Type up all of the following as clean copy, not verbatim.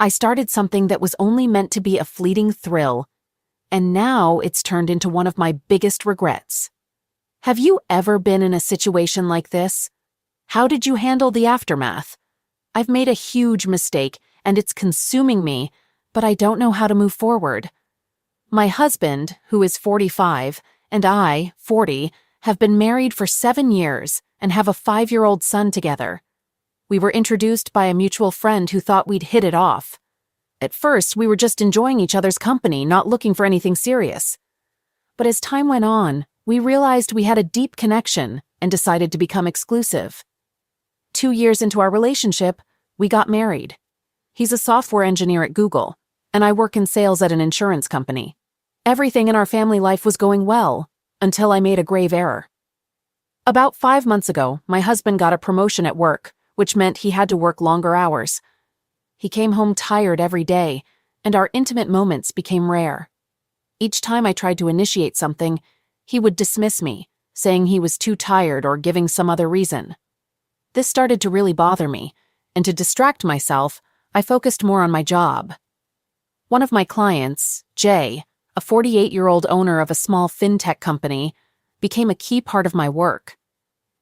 I started something that was only meant to be a fleeting thrill, and now it's turned into one of my biggest regrets. Have you ever been in a situation like this? How did you handle the aftermath? I've made a huge mistake, and it's consuming me, but I don't know how to move forward. My husband, who is 45, and I, 40, have been married for 7 years and have a 5-year-old son together. We were introduced by a mutual friend who thought we'd hit it off. At first, we were just enjoying each other's company, not looking for anything serious. But as time went on, we realized we had a deep connection and decided to become exclusive. 2 years into our relationship, we got married. He's a software engineer at Google, and I work in sales at an insurance company. Everything in our family life was going well, until I made a grave error. About 5 months ago, my husband got a promotion at work, which meant he had to work longer hours. He came home tired every day, and our intimate moments became rare. Each time I tried to initiate something, he would dismiss me, saying he was too tired or giving some other reason. This started to really bother me, and to distract myself, I focused more on my job. One of my clients, Jay, a 48-year-old owner of a small fintech company, became a key part of my work.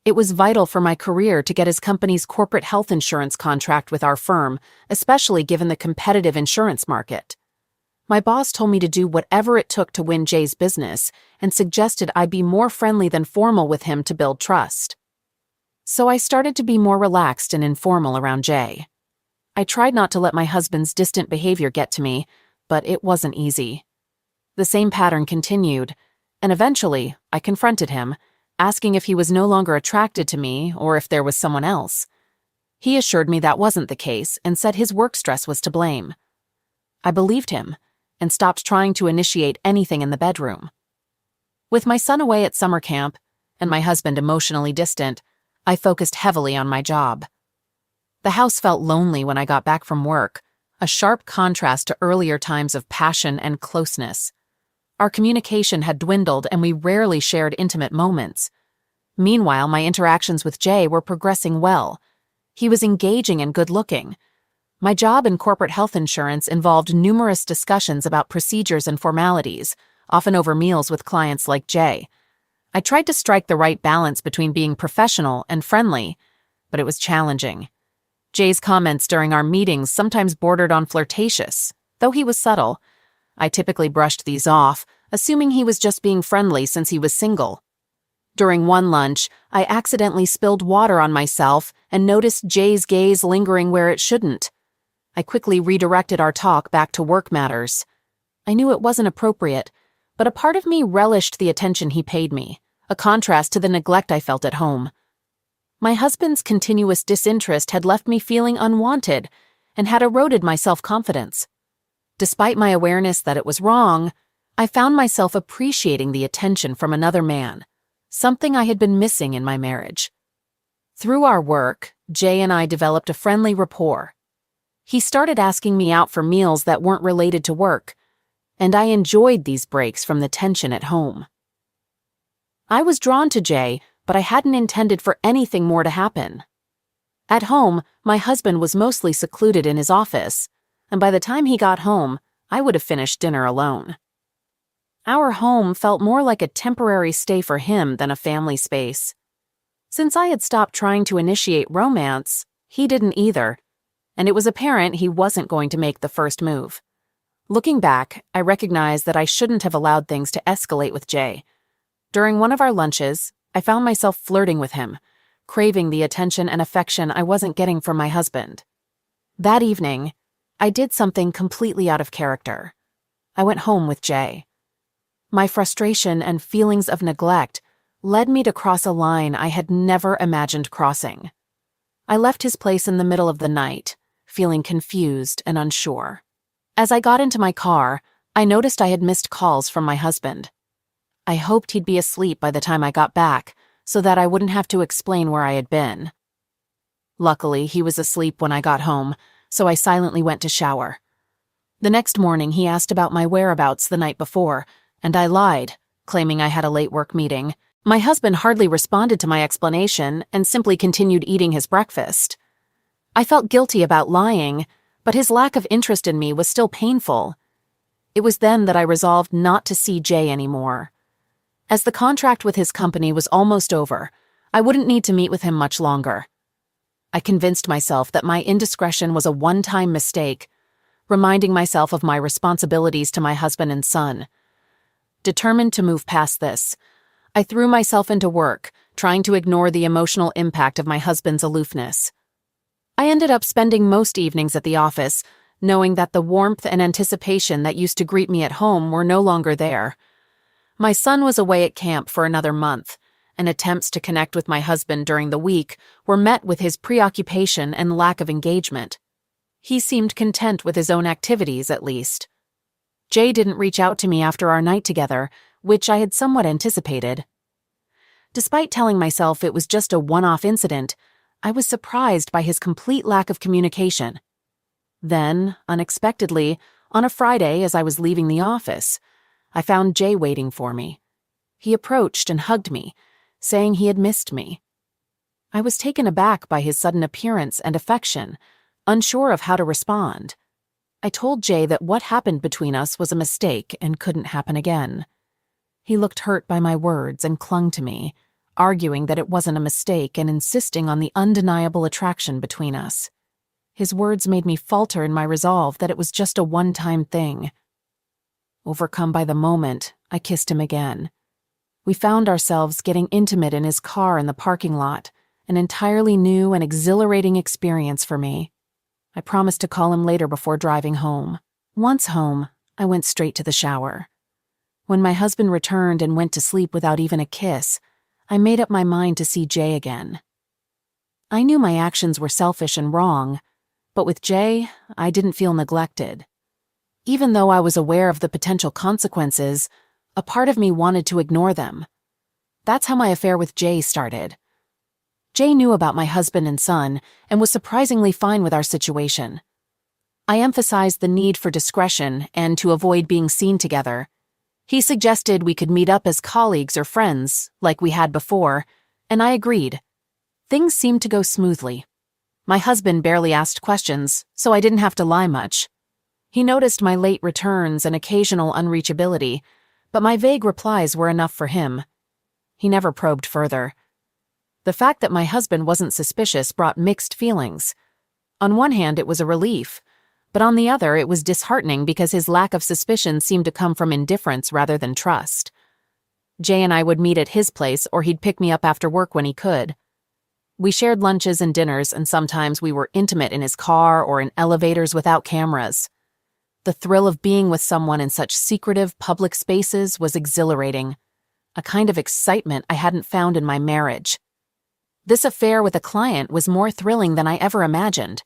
It was vital for my career to get his company's corporate health insurance contract with our firm, especially given the competitive insurance market. My boss told me to do whatever it took to win Jay's business and suggested I be more friendly than formal with him to build trust. So I started to be more relaxed and informal around Jay. I tried not to let my husband's distant behavior get to me, but it wasn't easy. The same pattern continued, and eventually I confronted him, asking if he was no longer attracted to me or if there was someone else. He assured me that wasn't the case and said his work stress was to blame. I believed him and stopped trying to initiate anything in the bedroom. With my son away at summer camp and my husband emotionally distant, I focused heavily on my job. The house felt lonely when I got back from work, a sharp contrast to earlier times of passion and closeness. Our communication had dwindled and we rarely shared intimate moments. Meanwhile, my interactions with Jay were progressing well. He was engaging and good-looking. My job in corporate health insurance involved numerous discussions about procedures and formalities, often over meals with clients like Jay. I tried to strike the right balance between being professional and friendly, but it was challenging. Jay's comments during our meetings sometimes bordered on flirtatious, though he was subtle. I typically brushed these off, assuming he was just being friendly since he was single. During one lunch, I accidentally spilled water on myself and noticed Jay's gaze lingering where it shouldn't. I quickly redirected our talk back to work matters. I knew it wasn't appropriate, but a part of me relished the attention he paid me, a contrast to the neglect I felt at home. My husband's continuous disinterest had left me feeling unwanted and had eroded my self-confidence. Despite my awareness that it was wrong, I found myself appreciating the attention from another man, something I had been missing in my marriage. Through our work, Jay and I developed a friendly rapport. He started asking me out for meals that weren't related to work, and I enjoyed these breaks from the tension at home. I was drawn to Jay, but I hadn't intended for anything more to happen. At home, my husband was mostly secluded in his office, and by the time he got home, I would have finished dinner alone. Our home felt more like a temporary stay for him than a family space. Since I had stopped trying to initiate romance, he didn't either, and it was apparent he wasn't going to make the first move. Looking back, I recognized that I shouldn't have allowed things to escalate with Jay. During one of our lunches, I found myself flirting with him, craving the attention and affection I wasn't getting from my husband. That evening, I did something completely out of character. I went home with Jay. My frustration and feelings of neglect led me to cross a line I had never imagined crossing. I left his place in the middle of the night, feeling confused and unsure. As I got into my car, I noticed I had missed calls from my husband. I hoped he'd be asleep by the time I got back, so that I wouldn't have to explain where I had been. Luckily, he was asleep when I got home, so I silently went to shower. The next morning, he asked about my whereabouts the night before, and I lied, claiming I had a late work meeting. My husband hardly responded to my explanation and simply continued eating his breakfast. I felt guilty about lying, but his lack of interest in me was still painful. It was then that I resolved not to see Jay anymore. As the contract with his company was almost over, I wouldn't need to meet with him much longer. I convinced myself that my indiscretion was a one-time mistake, reminding myself of my responsibilities to my husband and son. Determined to move past this, I threw myself into work, trying to ignore the emotional impact of my husband's aloofness. I ended up spending most evenings at the office, knowing that the warmth and anticipation that used to greet me at home were no longer there. My son was away at camp for another month, and attempts to connect with my husband during the week were met with his preoccupation and lack of engagement. He seemed content with his own activities, at least. Jay didn't reach out to me after our night together, which I had somewhat anticipated. Despite telling myself it was just a one-off incident, I was surprised by his complete lack of communication. Then, unexpectedly, on a Friday as I was leaving the office, I found Jay waiting for me. He approached and hugged me, saying he had missed me. I was taken aback by his sudden appearance and affection, unsure of how to respond. I told Jay that what happened between us was a mistake and couldn't happen again. He looked hurt by my words and clung to me, arguing that it wasn't a mistake and insisting on the undeniable attraction between us. His words made me falter in my resolve that it was just a one-time thing. Overcome by the moment, I kissed him again. We found ourselves getting intimate in his car in the parking lot, an entirely new and exhilarating experience for me. I promised to call him later before driving home. Once home, I went straight to the shower. When my husband returned and went to sleep without even a kiss, I made up my mind to see Jay again. I knew my actions were selfish and wrong, but with Jay, I didn't feel neglected. Even though I was aware of the potential consequences, a part of me wanted to ignore them. That's how my affair with Jay started. Jay knew about my husband and son and was surprisingly fine with our situation. I emphasized the need for discretion and to avoid being seen together. He suggested we could meet up as colleagues or friends, like we had before, and I agreed. Things seemed to go smoothly. My husband barely asked questions, so I didn't have to lie much. He noticed my late returns and occasional unreachability, but my vague replies were enough for him. He never probed further. The fact that my husband wasn't suspicious brought mixed feelings. On one hand, it was a relief, but on the other, it was disheartening because his lack of suspicion seemed to come from indifference rather than trust. Jay and I would meet at his place, or he'd pick me up after work when he could. We shared lunches and dinners, and sometimes we were intimate in his car or in elevators without cameras. The thrill of being with someone in such secretive public spaces was exhilarating, a kind of excitement I hadn't found in my marriage. This affair with a client was more thrilling than I ever imagined.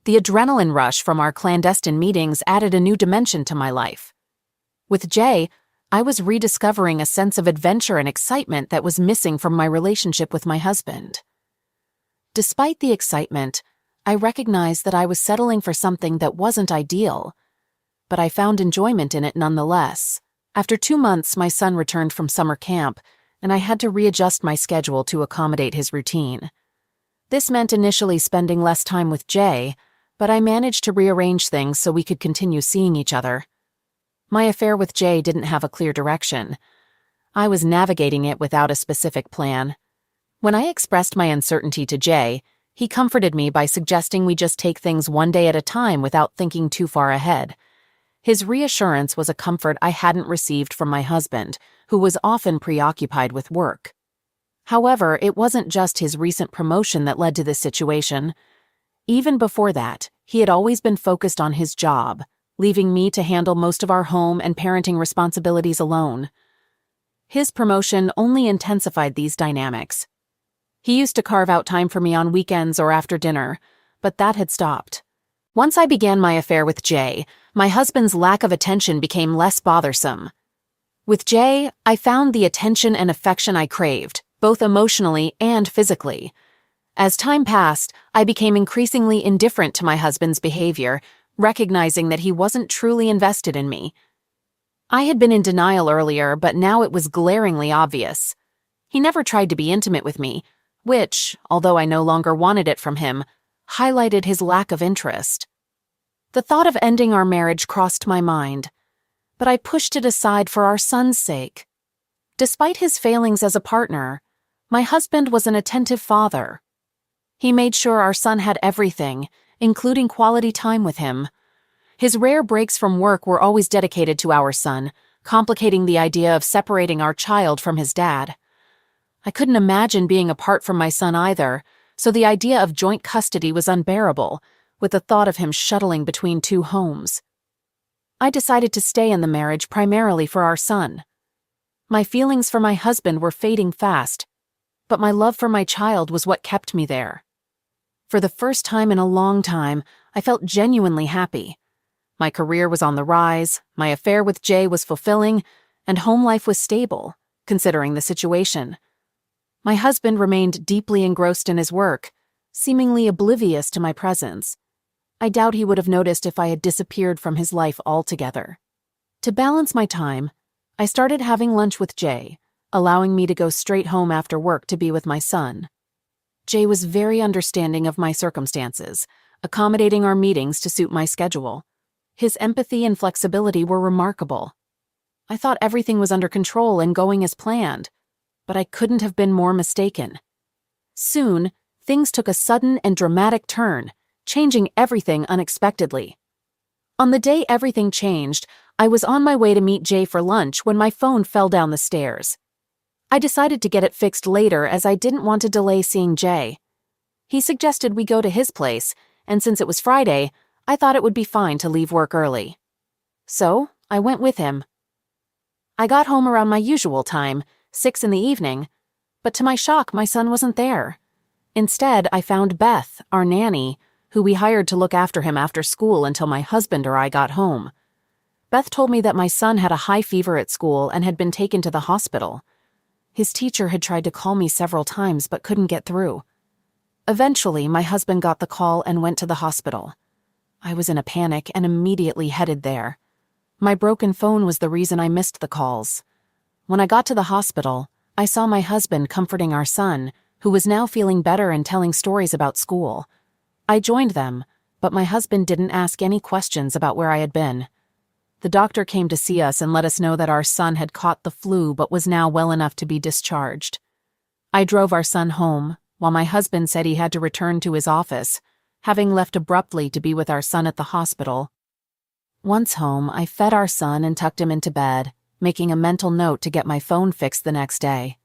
The adrenaline rush from our clandestine meetings added a new dimension to my life. With Jay, I was rediscovering a sense of adventure and excitement that was missing from my relationship with my husband. Despite the excitement, I recognized that I was settling for something that wasn't ideal, but I found enjoyment in it nonetheless. After 2 months, my son returned from summer camp, and I had to readjust my schedule to accommodate his routine. This meant initially spending less time with Jay, but I managed to rearrange things so we could continue seeing each other. My affair with Jay didn't have a clear direction. I was navigating it without a specific plan. When I expressed my uncertainty to Jay, he comforted me by suggesting we just take things one day at a time without thinking too far ahead. His reassurance was a comfort I hadn't received from my husband, who was often preoccupied with work. However, it wasn't just his recent promotion that led to this situation. Even before that, he had always been focused on his job, leaving me to handle most of our home and parenting responsibilities alone. His promotion only intensified these dynamics. He used to carve out time for me on weekends or after dinner, but that had stopped. Once I began my affair with Jay, my husband's lack of attention became less bothersome. With Jay, I found the attention and affection I craved, both emotionally and physically. As time passed, I became increasingly indifferent to my husband's behavior, recognizing that he wasn't truly invested in me. I had been in denial earlier, but now it was glaringly obvious. He never tried to be intimate with me, which, although I no longer wanted it from him, highlighted his lack of interest. The thought of ending our marriage crossed my mind, but I pushed it aside for our son's sake. Despite his failings as a partner, my husband was an attentive father. He made sure our son had everything, including quality time with him. His rare breaks from work were always dedicated to our son, complicating the idea of separating our child from his dad. I couldn't imagine being apart from my son either, so the idea of joint custody was unbearable, with the thought of him shuttling between two homes. I decided to stay in the marriage primarily for our son. My feelings for my husband were fading fast, but my love for my child was what kept me there. For the first time in a long time, I felt genuinely happy. My career was on the rise, my affair with Jay was fulfilling, and home life was stable, considering the situation. My husband remained deeply engrossed in his work, seemingly oblivious to my presence. I doubt he would have noticed if I had disappeared from his life altogether. To balance my time, I started having lunch with Jay, allowing me to go straight home after work to be with my son. Jay was very understanding of my circumstances, accommodating our meetings to suit my schedule. His empathy and flexibility were remarkable. I thought everything was under control and going as planned, but I couldn't have been more mistaken. Soon, things took a sudden and dramatic turn, changing everything unexpectedly. On the day everything changed, I was on my way to meet Jay for lunch when my phone fell down the stairs. I decided to get it fixed later as I didn't want to delay seeing Jay. He suggested we go to his place, and since it was Friday, I thought it would be fine to leave work early. So, I went with him. I got home around my usual time, 6 in the evening, but to my shock, my son wasn't there. Instead, I found Beth, our nanny, who we hired to look after him after school until my husband or I got home. Beth told me that my son had a high fever at school and had been taken to the hospital. His teacher had tried to call me several times but couldn't get through. Eventually, my husband got the call and went to the hospital. I was in a panic and immediately headed there. My broken phone was the reason I missed the calls. When I got to the hospital, I saw my husband comforting our son, who was now feeling better and telling stories about school. I joined them, but my husband didn't ask any questions about where I had been. The doctor came to see us and let us know that our son had caught the flu but was now well enough to be discharged. I drove our son home, while my husband said he had to return to his office, having left abruptly to be with our son at the hospital. Once home, I fed our son and tucked him into bed, making a mental note to get my phone fixed the next day.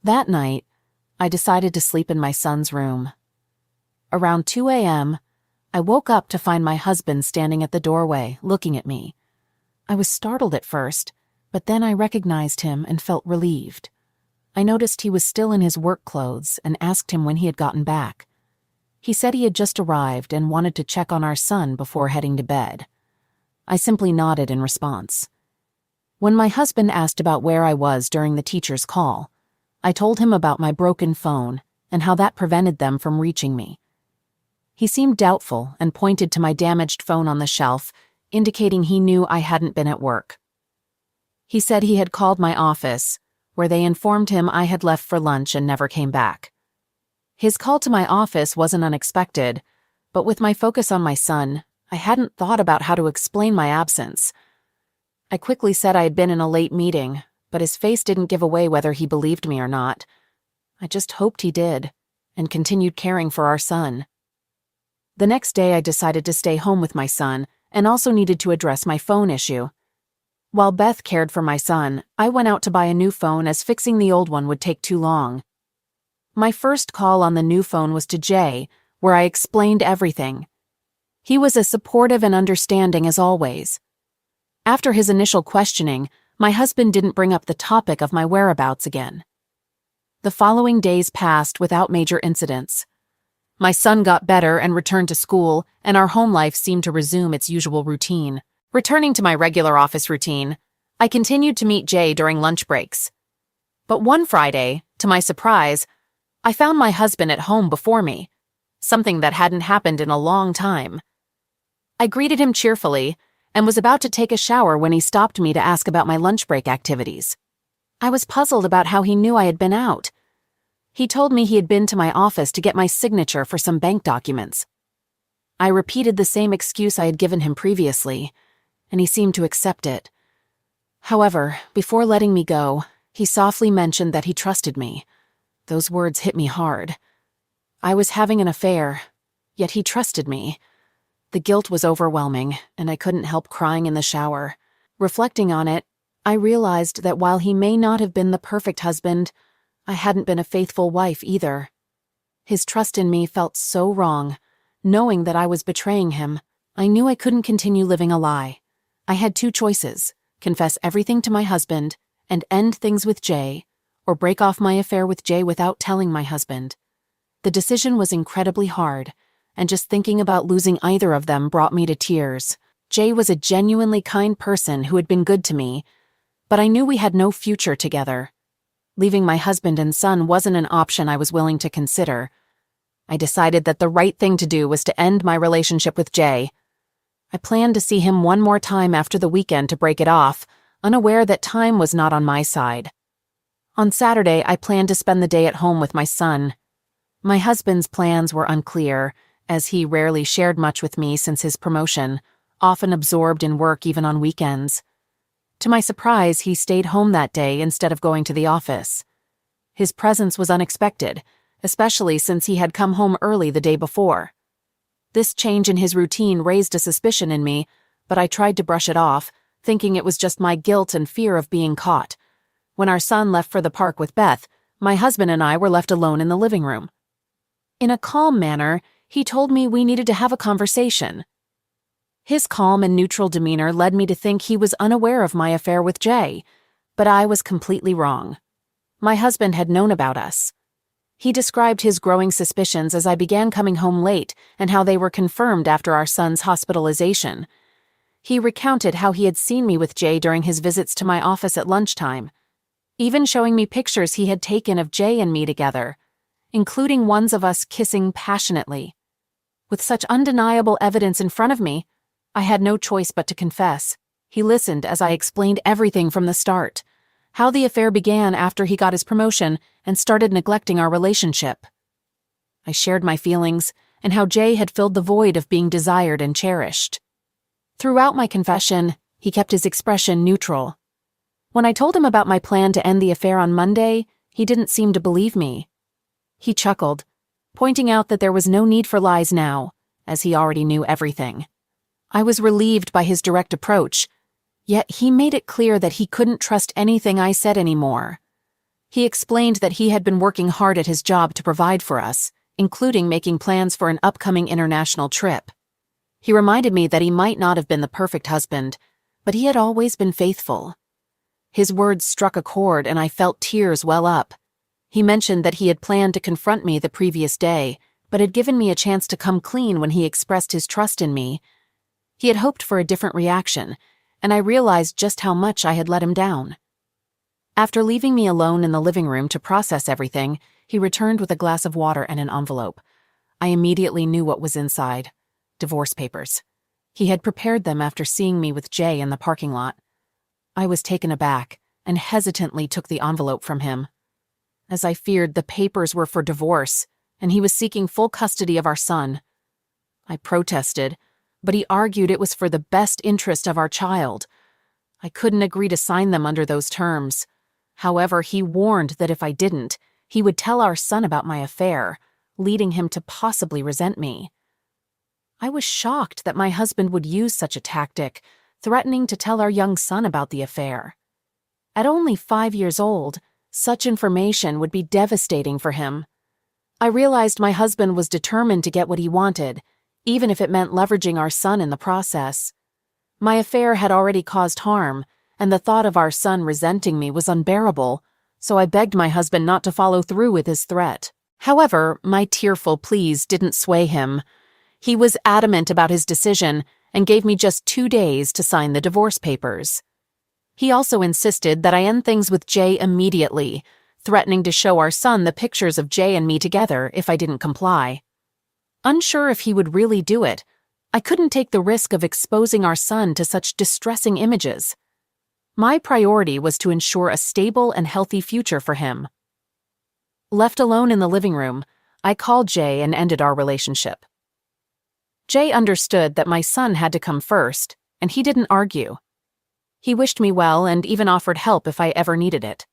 That night, I decided to sleep in my son's room. Around 2 a.m., I woke up to find my husband standing at the doorway, looking at me. I was startled at first, but then I recognized him and felt relieved. I noticed he was still in his work clothes and asked him when he had gotten back. He said he had just arrived and wanted to check on our son before heading to bed. I simply nodded in response. When my husband asked about where I was during the teacher's call, I told him about my broken phone and how that prevented them from reaching me. He seemed doubtful and pointed to my damaged phone on the shelf, indicating he knew I hadn't been at work. He said he had called my office, where they informed him I had left for lunch and never came back. His call to my office wasn't unexpected, but with my focus on my son, I hadn't thought about how to explain my absence. I quickly said I had been in a late meeting, but his face didn't give away whether he believed me or not. I just hoped he did, and continued caring for our son. The next day I decided to stay home with my son, and also needed to address my phone issue. While Beth cared for my son, I went out to buy a new phone as fixing the old one would take too long. My first call on the new phone was to Jay, where I explained everything. He was as supportive and understanding as always. After his initial questioning, my husband didn't bring up the topic of my whereabouts again. The following days passed without major incidents. My son got better and returned to school, and our home life seemed to resume its usual routine. Returning to my regular office routine, I continued to meet Jay during lunch breaks. But one Friday, to my surprise, I found my husband at home before me, something that hadn't happened in a long time. I greeted him cheerfully and was about to take a shower when he stopped me to ask about my lunch break activities. I was puzzled about how he knew I had been out. He told me he had been to my office to get my signature for some bank documents. I repeated the same excuse I had given him previously, and he seemed to accept it. However, before letting me go, he softly mentioned that he trusted me. Those words hit me hard. I was having an affair, yet he trusted me. The guilt was overwhelming, and I couldn't help crying in the shower. Reflecting on it, I realized that while he may not have been the perfect husband, I hadn't been a faithful wife either. His trust in me felt so wrong. Knowing that I was betraying him, I knew I couldn't continue living a lie. I had two choices: confess everything to my husband and end things with Jay, or break off my affair with Jay without telling my husband. The decision was incredibly hard, and just thinking about losing either of them brought me to tears. Jay was a genuinely kind person who had been good to me, but I knew we had no future together. Leaving my husband and son wasn't an option I was willing to consider. I decided that the right thing to do was to end my relationship with Jay. I planned to see him one more time after the weekend to break it off, unaware that time was not on my side. On Saturday, I planned to spend the day at home with my son. My husband's plans were unclear, as he rarely shared much with me since his promotion, often absorbed in work even on weekends. To my surprise, he stayed home that day instead of going to the office. His presence was unexpected, especially since he had come home early the day before. This change in his routine raised a suspicion in me, but I tried to brush it off, thinking it was just my guilt and fear of being caught. When our son left for the park with Beth, my husband and I were left alone in the living room. In a calm manner, he told me we needed to have a conversation. His calm and neutral demeanor led me to think he was unaware of my affair with Jay, but I was completely wrong. My husband had known about us. He described his growing suspicions as I began coming home late and how they were confirmed after our son's hospitalization. He recounted how he had seen me with Jay during his visits to my office at lunchtime, even showing me pictures he had taken of Jay and me together, including ones of us kissing passionately. With such undeniable evidence in front of me, I had no choice but to confess. He listened as I explained everything from the start, how the affair began after he got his promotion and started neglecting our relationship. I shared my feelings and how Jay had filled the void of being desired and cherished. Throughout my confession, he kept his expression neutral. When I told him about my plan to end the affair on Monday, he didn't seem to believe me. He chuckled, pointing out that there was no need for lies now, as he already knew everything. I was relieved by his direct approach, yet he made it clear that he couldn't trust anything I said anymore. He explained that he had been working hard at his job to provide for us, including making plans for an upcoming international trip. He reminded me that he might not have been the perfect husband, but he had always been faithful. His words struck a chord and I felt tears well up. He mentioned that he had planned to confront me the previous day, but had given me a chance to come clean when he expressed his trust in me. He had hoped for a different reaction, and I realized just how much I had let him down. After leaving me alone in the living room to process everything, he returned with a glass of water and an envelope. I immediately knew what was inside: divorce papers. He had prepared them after seeing me with Jay in the parking lot. I was taken aback and hesitantly took the envelope from him. As I feared, the papers were for divorce, and he was seeking full custody of our son. I protested, but he argued it was for the best interest of our child. I couldn't agree to sign them under those terms. However, he warned that if I didn't, he would tell our son about my affair, leading him to possibly resent me. I was shocked that my husband would use such a tactic, threatening to tell our young son about the affair. At only 5 years old, such information would be devastating for him. I realized my husband was determined to get what he wanted, even if it meant leveraging our son in the process. My affair had already caused harm, and the thought of our son resenting me was unbearable, so I begged my husband not to follow through with his threat. However, my tearful pleas didn't sway him. He was adamant about his decision and gave me just 2 days to sign the divorce papers. He also insisted that I end things with Jay immediately, threatening to show our son the pictures of Jay and me together if I didn't comply. Unsure if he would really do it, I couldn't take the risk of exposing our son to such distressing images. My priority was to ensure a stable and healthy future for him. Left alone in the living room, I called Jay and ended our relationship. Jay understood that my son had to come first, and he didn't argue. He wished me well and even offered help if I ever needed it.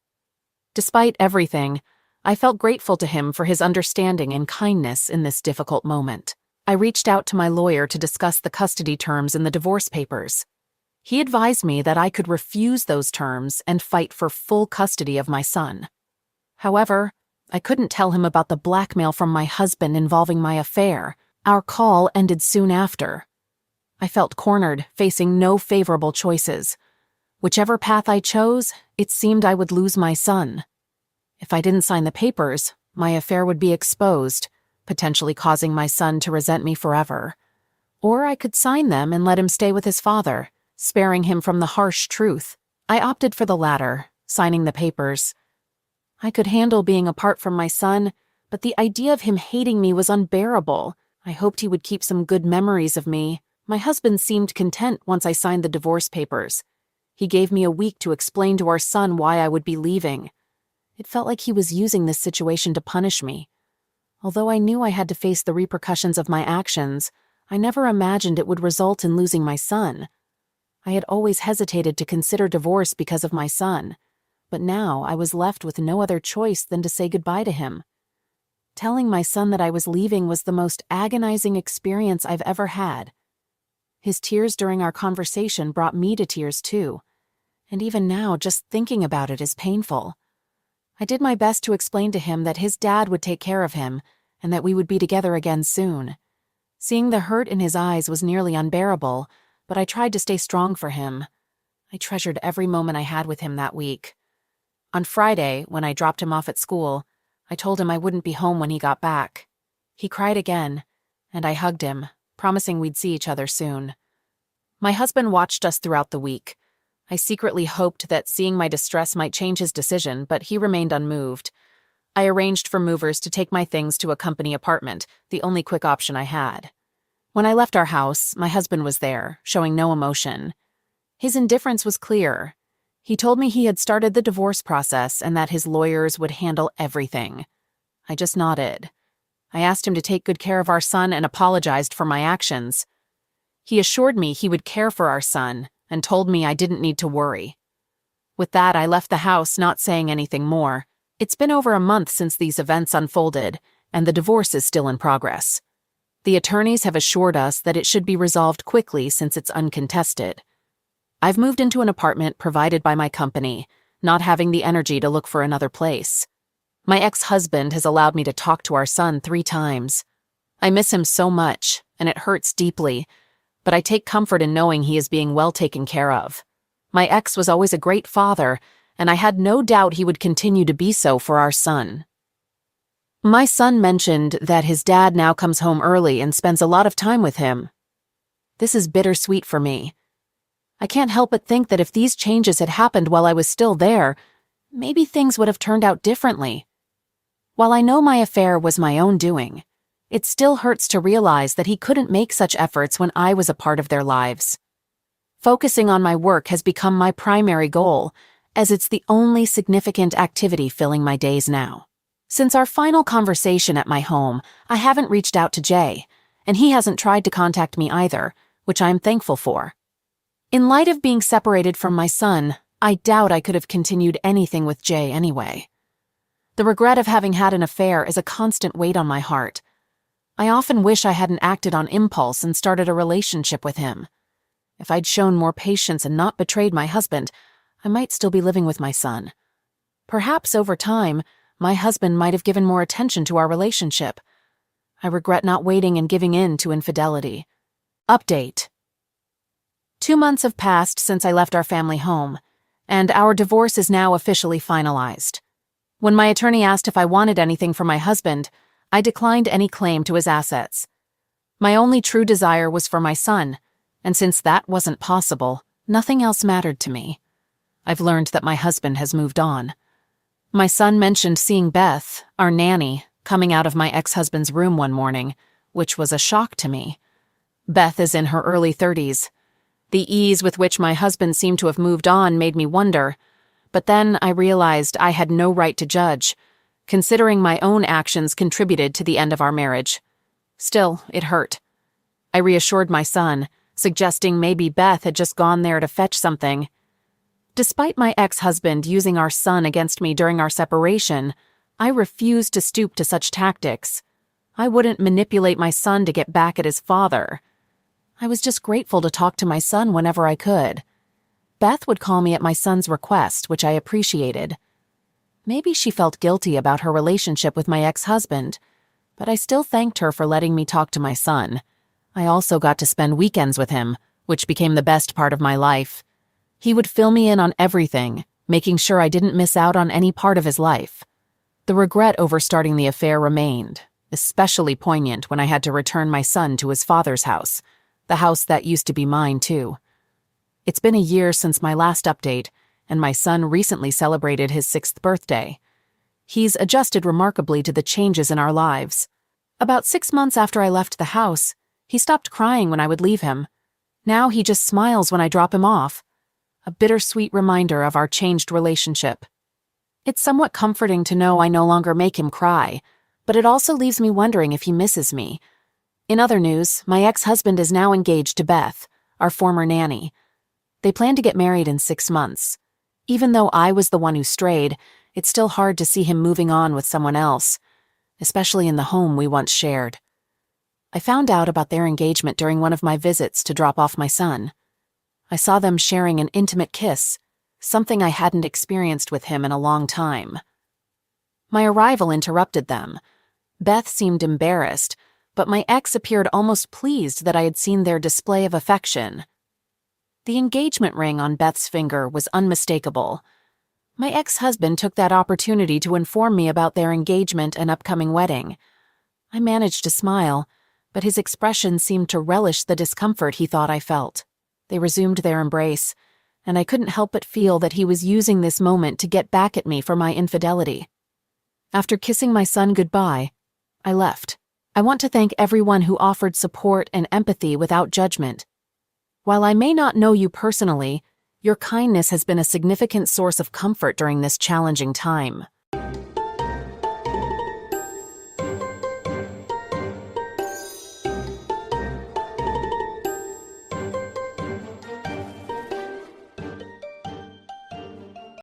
Despite everything, I felt grateful to him for his understanding and kindness in this difficult moment. I reached out to my lawyer to discuss the custody terms in the divorce papers. He advised me that I could refuse those terms and fight for full custody of my son. However, I couldn't tell him about the blackmail from my husband involving my affair. Our call ended soon after. I felt cornered, facing no favorable choices. Whichever path I chose, it seemed I would lose my son. If I didn't sign the papers, my affair would be exposed, potentially causing my son to resent me forever. Or I could sign them and let him stay with his father, sparing him from the harsh truth. I opted for the latter, signing the papers. I could handle being apart from my son, but the idea of him hating me was unbearable. I hoped he would keep some good memories of me. My husband seemed content once I signed the divorce papers. He gave me a week to explain to our son why I would be leaving. It felt like he was using this situation to punish me. Although I knew I had to face the repercussions of my actions, I never imagined it would result in losing my son. I had always hesitated to consider divorce because of my son, but now I was left with no other choice than to say goodbye to him. Telling my son that I was leaving was the most agonizing experience I've ever had. His tears during our conversation brought me to tears too, and even now just thinking about it is painful. I did my best to explain to him that his dad would take care of him and that we would be together again soon. Seeing the hurt in his eyes was nearly unbearable, but I tried to stay strong for him. I treasured every moment I had with him that week. On Friday, when I dropped him off at school, I told him I wouldn't be home when he got back. He cried again, and I hugged him, promising we'd see each other soon. My husband watched us throughout the week. I secretly hoped that seeing my distress might change his decision, but he remained unmoved. I arranged for movers to take my things to a company apartment, the only quick option I had. When I left our house, my husband was there, showing no emotion. His indifference was clear. He told me he had started the divorce process and that his lawyers would handle everything. I just nodded. I asked him to take good care of our son and apologized for my actions. He assured me he would care for our son and told me I didn't need to worry. With that, I left the house, not saying anything more. It's been over a month since these events unfolded, and the divorce is still in progress. The attorneys have assured us that it should be resolved quickly since it's uncontested. I've moved into an apartment provided by my company, not having the energy to look for another place. My ex-husband has allowed me to talk to our son 3 times. I miss him so much, and it hurts deeply, but I take comfort in knowing he is being well taken care of. My ex was always a great father, and I had no doubt he would continue to be so for our son. My son mentioned that his dad now comes home early and spends a lot of time with him. This is bittersweet for me. I can't help but think that if these changes had happened while I was still there, maybe things would have turned out differently. While I know my affair was my own doing, it still hurts to realize that he couldn't make such efforts when I was a part of their lives. Focusing on my work has become my primary goal, as it's the only significant activity filling my days now. Since our final conversation at my home, I haven't reached out to Jay, and he hasn't tried to contact me either, which I am thankful for. In light of being separated from my son, I doubt I could have continued anything with Jay anyway. The regret of having had an affair is a constant weight on my heart. I often wish I hadn't acted on impulse and started a relationship with him. If I'd shown more patience and not betrayed my husband, I might still be living with my son. Perhaps over time, my husband might have given more attention to our relationship. I regret not waiting and giving in to infidelity. Update. 2 months have passed since I left our family home, and our divorce is now officially finalized. When my attorney asked if I wanted anything from my husband, I declined any claim to his assets. My only true desire was for my son, and since that wasn't possible, nothing else mattered to me. I've learned that my husband has moved on. My son mentioned seeing Beth, our nanny, coming out of my ex-husband's room one morning, which was a shock to me. Beth is in her early 30s. The ease with which my husband seemed to have moved on made me wonder, but then I realized I had no right to judge, considering my own actions contributed to the end of our marriage. Still, it hurt. I reassured my son, suggesting maybe Beth had just gone there to fetch something. Despite my ex-husband using our son against me during our separation, I refused to stoop to such tactics. I wouldn't manipulate my son to get back at his father. I was just grateful to talk to my son whenever I could. Beth would call me at my son's request, which I appreciated. Maybe she felt guilty about her relationship with my ex-husband, but I still thanked her for letting me talk to my son. I also got to spend weekends with him, which became the best part of my life. He would fill me in on everything, making sure I didn't miss out on any part of his life. The regret over starting the affair remained, especially poignant when I had to return my son to his father's house, the house that used to be mine too. It's been a year since my last update, and my son recently celebrated his 6th birthday. He's adjusted remarkably to the changes in our lives. About 6 months after I left the house, he stopped crying when I would leave him. Now he just smiles when I drop him off. A bittersweet reminder of our changed relationship. It's somewhat comforting to know I no longer make him cry, but it also leaves me wondering if he misses me. In other news, my ex-husband is now engaged to Beth, our former nanny. They plan to get married in 6 months. Even though I was the one who strayed, it's still hard to see him moving on with someone else, especially in the home we once shared. I found out about their engagement during one of my visits to drop off my son. I saw them sharing an intimate kiss, something I hadn't experienced with him in a long time. My arrival interrupted them. Beth seemed embarrassed, but my ex appeared almost pleased that I had seen their display of affection. The engagement ring on Beth's finger was unmistakable. My ex-husband took that opportunity to inform me about their engagement and upcoming wedding. I managed to smile, but his expression seemed to relish the discomfort he thought I felt. They resumed their embrace, and I couldn't help but feel that he was using this moment to get back at me for my infidelity. After kissing my son goodbye, I left. I want to thank everyone who offered support and empathy without judgment. While I may not know you personally, your kindness has been a significant source of comfort during this challenging time.